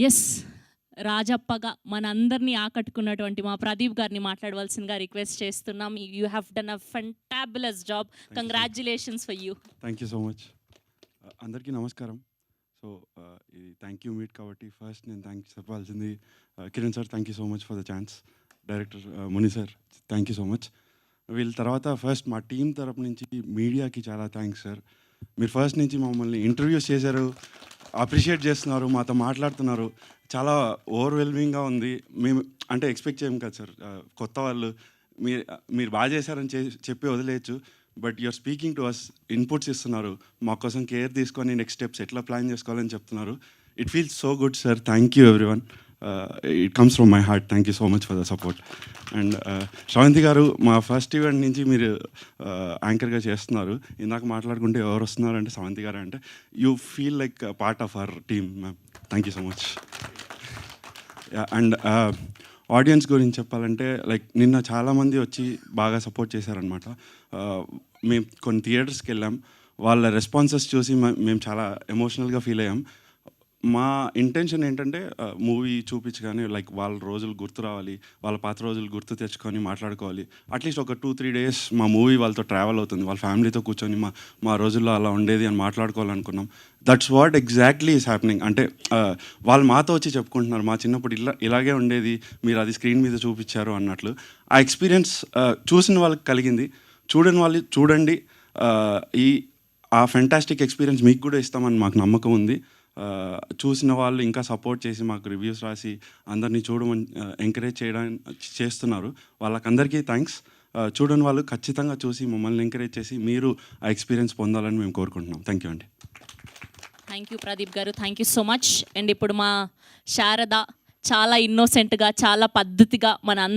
Yes రాజప్పగా మనందరినీ ఆకట్టుకున్నటువంటి మా ప్రదీప్ గారిని మాట్లాడవలసిందిగా రిక్వెస్ట్ చేస్తున్నాం. You have done a fantabulous job. Congratulations for you. Thank you so much. అందరికీ నమస్కారం. సో ఇది థ్యాంక్ యూ మీట్ కాబట్టి ఫస్ట్ నేను థ్యాంక్స్ చెప్పాల్సింది Kiran sir, thank you so much for the chance. Director Muni sir, thank you so much. వీళ్ళ తర్వాత first మా team తరపు నుంచి మీడియాకి చాలా థ్యాంక్స్ సార్. మీరు ఫస్ట్ నుంచి మమ్మల్ని ఇంటర్వ్యూస్ చేశారు, అప్రిషియేట్ చేస్తున్నారు, మాతో మాట్లాడుతున్నారు. చాలా ఓవర్వెల్మింగ్గా ఉంది. మేము అంటే ఎక్స్పెక్ట్ చేయం కదా సార్, కొత్త వాళ్ళు మీరు బాగా చేశారని చెప్పి వదిలేయచ్చు. But you're speaking to us, inputs ఇస్తున్నారు, మా కోసం కేర్ తీసుకొని నెక్స్ట్ స్టెప్స్ ఎట్లా ప్లాన్ చేసుకోవాలని చెప్తున్నారు. It feels so good sir. Thank you everyone. It comes from my heart. Thank you so much for the support. And Sravanthi గారు, మా first event నుంచి మీరు యాంకర్గా చేస్తున్నారు. ఇందాక మాట్లాడుకుంటే ఎవరు వస్తున్నారు అంటే శ్రవంతి గారు అంటే you feel like part of our team ma'am. Thank you so much. And audience గురించి చెప్పాలంటే లైక్ నిన్న చాలామంది వచ్చి బాగా సపోర్ట్ చేశారనమాట. మేము కొన్ని థియేటర్స్కి వెళ్ళాం, వాళ్ళ రెస్పాన్సెస్ చూసి మేము చాలా ఎమోషనల్గా ఫీల్ అయ్యాం. మా ఇంటెన్షన్ ఏంటంటే మూవీ చూపించగానే లైక్ వాళ్ళ రోజులు గుర్తు రావాలి, వాళ్ళ పాత రోజులు గుర్తు తెచ్చుకొని మాట్లాడుకోవాలి. అట్లీస్ట్ ఒక 2-3 days మా మూవీ వాళ్ళతో ట్రావెల్ అవుతుంది, వాళ్ళ ఫ్యామిలీతో కూర్చొని మా రోజుల్లో అలా ఉండేది అని మాట్లాడుకోవాలనుకున్నాం. That's what exactly is happening. అంటే వాళ్ళు మాతో వచ్చి చెప్పుకుంటున్నారు, మా చిన్నప్పుడు ఇలాగే ఉండేది, మీరు అది స్క్రీన్ మీద చూపించారు అన్నట్లు. ఆ ఎక్స్పీరియన్స్ చూసిన వాళ్ళకి కలిగింది, చూడని వాళ్ళు చూడండి. ఆ ఫెంటాస్టిక్ ఎక్స్పీరియన్స్ మీకు కూడా ఇస్తామని మాకు నమ్మకం ఉంది. చూసిన వాళ్ళు ఇంకా సపోర్ట్ చేసి మాకు రివ్యూస్ రాసి అందరినీ చూడమని ఎంకరేజ్ చేస్తున్నారు. వాళ్ళకందరికీ థ్యాంక్స్. చూడని వాళ్ళు ఖచ్చితంగా చూసి మమ్మల్ని ఎంకరేజ్ చేసి మీరు ఆ ఎక్స్పీరియన్స్ పొందాలని మేము కోరుకుంటున్నాం. థ్యాంక్ యూ అండి. థ్యాంక్ యూ ప్రదీప్ గారు, thank you so much. And ఇప్పుడు మా శారద చాలా ఇన్నోసెంట్గా, చాలా పద్ధతిగా మన